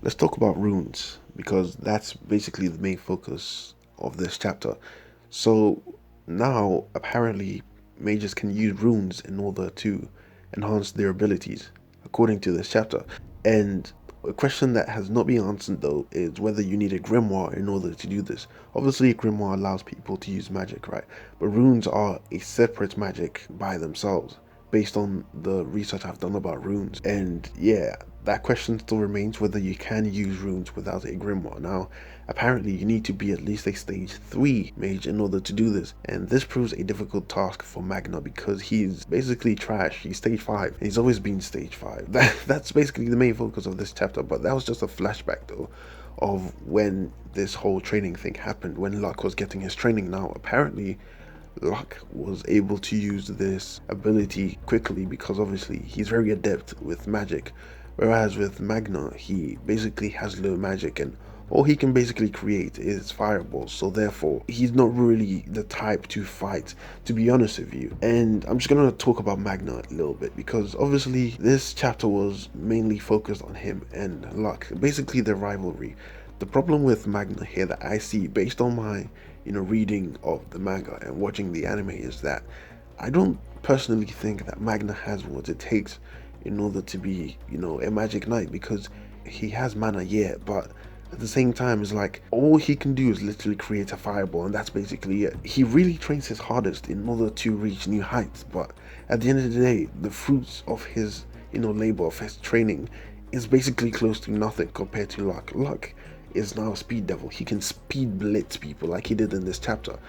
Let's talk about runes because that's basically the main focus of this chapter. So now apparently mages can use runes in order to enhance their abilities, according to this chapter. And a question that has not been answered though is whether you need a grimoire in order to do this. Obviously, a grimoire allows people to use magic, right? But runes are a separate magic by themselves based on the research I've done about runes. And yeah, that question still remains whether you can use runes without a grimoire. Now, apparently you need to be at least a stage 3 mage in order to do this, and this proves a difficult task for Magna because he's basically trash. He's stage 5, and he's always been stage 5. That's basically the main focus of this chapter, but that was just a flashback though of when this whole training thing happened, when Luck was getting his training. Now, apparently Luck was able to use this ability quickly because obviously he's very adept with magic, whereas with Magna he basically has low magic and all he can basically create is fireballs, so therefore he's not really the type to fight, to be honest with you. And I'm just gonna talk about Magna a little bit because obviously this chapter was mainly focused on him and Luck, basically their rivalry. The problem with Magna here that I see based on my reading of the manga and watching the anime is that I don't personally think that Magna has what it takes in order to be, a magic knight because he has mana, yeah, but at the same time, it's like all he can do is literally create a fireball, and that's basically it. He really trains his hardest in order to reach new heights, but at the end of the day, the fruits of his, labor, of his training, is basically close to nothing compared to Luck. Luck is now a speed devil. He can speed blitz people like he did in this chapter.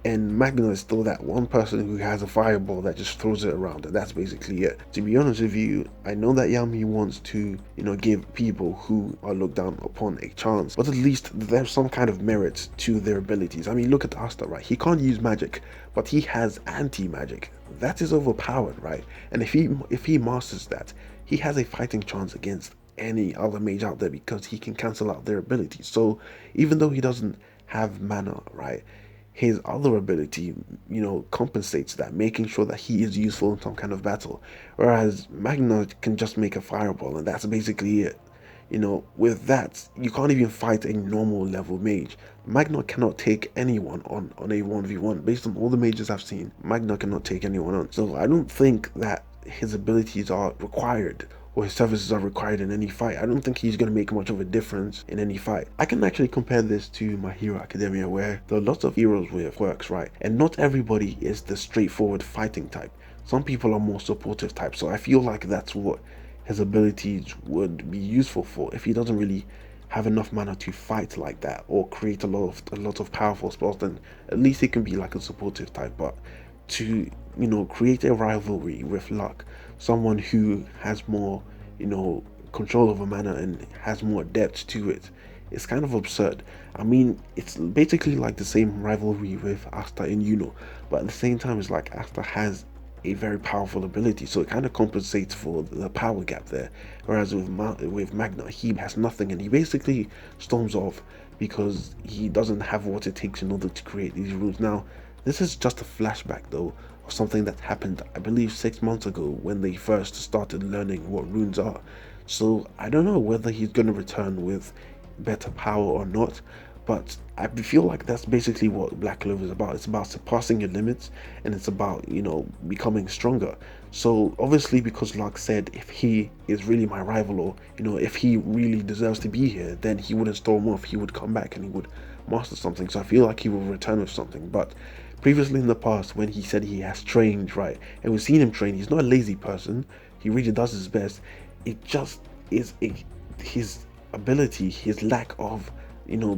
And Magna is still that one person who has a fireball that just throws it around, and that's basically it. To be honest with you, I know that Yami wants to, give people who are looked down upon a chance, but at least there's some kind of merit to their abilities. I mean, look at Asta, right? He can't use magic, but he has anti-magic. That is overpowered, right? And if he masters that, he has a fighting chance against any other mage out there because he can cancel out their abilities. So even though he doesn't have mana, right, his other ability, compensates that, making sure that he is useful in some kind of battle. Whereas Magna can just make a fireball, and that's basically it. With that, you can't even fight a normal level mage. Magna cannot take anyone on a 1v1. Based on all the mages I've seen, Magna cannot take anyone on. So I don't think that his abilities are required or his services are required in any fight. I don't think he's going to make much of a difference in any fight. I can actually compare this to My Hero Academia, where there are lots of heroes with quirks, right? And not everybody is the straightforward fighting type. Some people are more supportive types, so I feel like that's what his abilities would be useful for if he doesn't really have enough mana to fight like that or create a lot of powerful spells. Then at least he can be like a supportive type. But to create a rivalry with Luck, someone who has more control over mana and has more depth to it, it's kind of absurd. I mean, it's basically like the same rivalry with Asta and but at the same time it's like Asta has a very powerful ability, so it kind of compensates for the power gap there. Whereas with Magna, he has nothing and he basically storms off because he doesn't have what it takes in order to create these rules. Now, this is just a flashback though of something that happened, I believe, 6 months ago when they first started learning what runes are. So I don't know whether he's going to return with better power or not, but I feel like that's basically what Black Clover is about. It's about surpassing your limits and it's about, becoming stronger. So obviously, because Lark said if he is really my rival or, if he really deserves to be here, then he wouldn't storm off. He would come back and he would master something. So I feel like he will return with something. But previously in the past, when he said he has trained, right, and we've seen him train, he's not a lazy person. He really does his best. It just is his ability, his lack of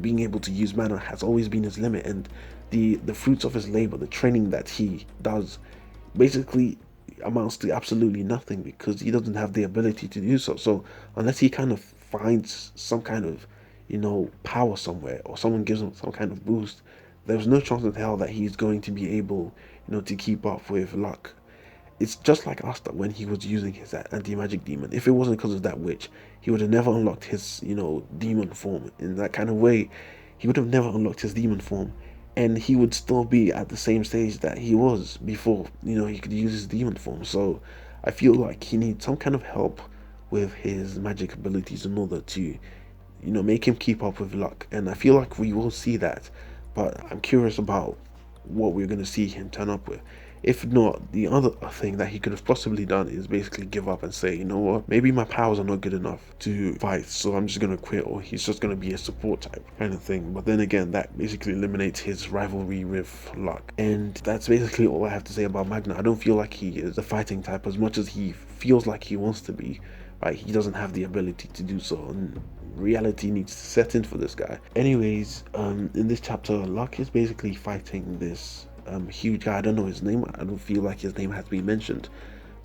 being able to use mana has always been his limit, and the fruits of his labor, the training that he does, basically amounts to absolutely nothing because he doesn't have the ability to do so. So unless he kind of finds some kind of power somewhere or someone gives him some kind of boost, there's no chance in hell that he's going to be able to keep up with Luck. It's just like Asta when he was using his anti-magic demon. If it wasn't because of that witch, he would have never unlocked his, demon form in that kind of way. He would have never unlocked his demon form, and he would still be at the same stage that he was before, he could use his demon form. So I feel like he needs some kind of help with his magic abilities in order to make him keep up with luck. And I feel like we will see that, but I'm curious about what we're going to see him turn up with. If not, the other thing that he could have possibly done is basically give up and say, you know what, maybe my powers are not good enough to fight, so I'm just going to quit, or he's just going to be a support type kind of thing. But then again, that basically eliminates his rivalry with luck. And that's basically all I have to say about Magna. I don't feel like he is a fighting type as much as he feels like he wants to be. Right, he doesn't have the ability to do so, and reality needs to set in for this guy. Anyways, in this chapter, Luck is basically fighting this huge guy. I don't know his name. I don't feel like his name has been mentioned,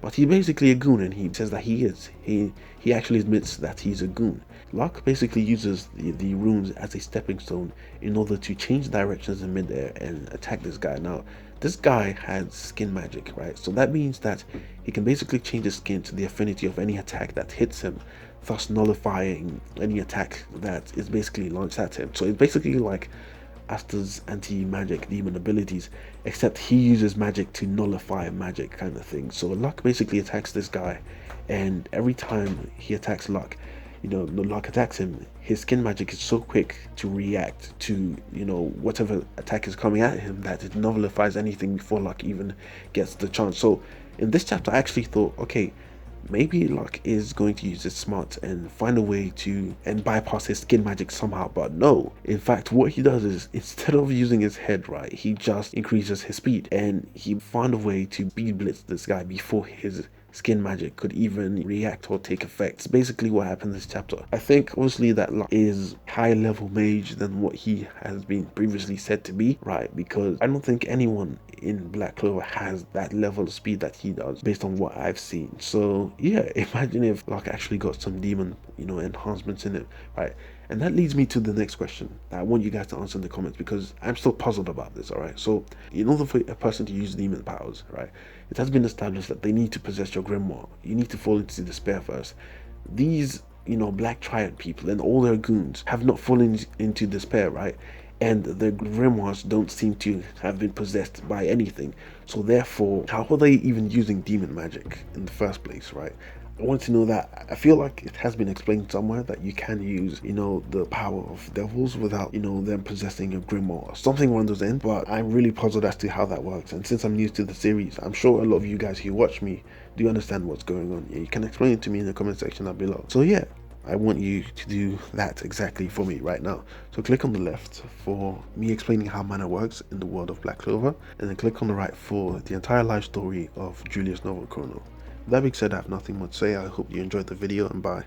but he's basically a goon, and he says that he is. He actually admits that he's a goon. Luck basically uses the runes as a stepping stone in order to change directions in midair and attack this guy. Now, this guy has skin magic, right? So that means that he can basically change his skin to the affinity of any attack that hits him, thus nullifying any attack that is basically launched at him. So it's basically like Asta's anti-magic demon abilities, except he uses magic to nullify magic kind of thing. So Luck basically attacks this guy, and every time he attacks Luck, Luck attacks him, his skin magic is so quick to react to, whatever attack is coming at him that it nullifies anything before Luck even gets the chance. So in this chapter, I actually thought, okay, maybe Luck is going to use his smart and find a way to bypass his skin magic somehow, but no. In fact, what he does is, instead of using his head, right, he just increases his speed, and he found a way to beat blitz this guy before his skin magic could even react or take effect. It's basically what happened in this chapter. I think obviously that Luck is higher level mage than what he has been previously said to be, right? Because I don't think anyone in Black Clover has that level of speed that he does based on what I've seen. So yeah, imagine if Luck actually got some demon, enhancements in it, right? And that leads me to the next question that I want you guys to answer in the comments, because I'm still puzzled about this, alright? So in order for a person to use demon powers, right, it has been established that they need to possess your grimoire. You need to fall into despair first. These, black triad people and all their goons have not fallen into despair, right? And the grimoires don't seem to have been possessed by anything. So therefore, how are they even using demon magic in the first place, right? I want to know that. I feel like it has been explained somewhere that you can use, the power of devils without, them possessing your grimoire or something along those ends. But I'm really puzzled as to how that works. And since I'm new to the series, I'm sure a lot of you guys who watch me do understand what's going on. Yeah, you can explain it to me in the comment section down below. So yeah, I want you to do that exactly for me right now. So click on the left for me explaining how mana works in the world of Black Clover, and then click on the right for the entire life story of Julius Novo Chrono. That being said, I have nothing more to say. I hope you enjoyed the video, and bye.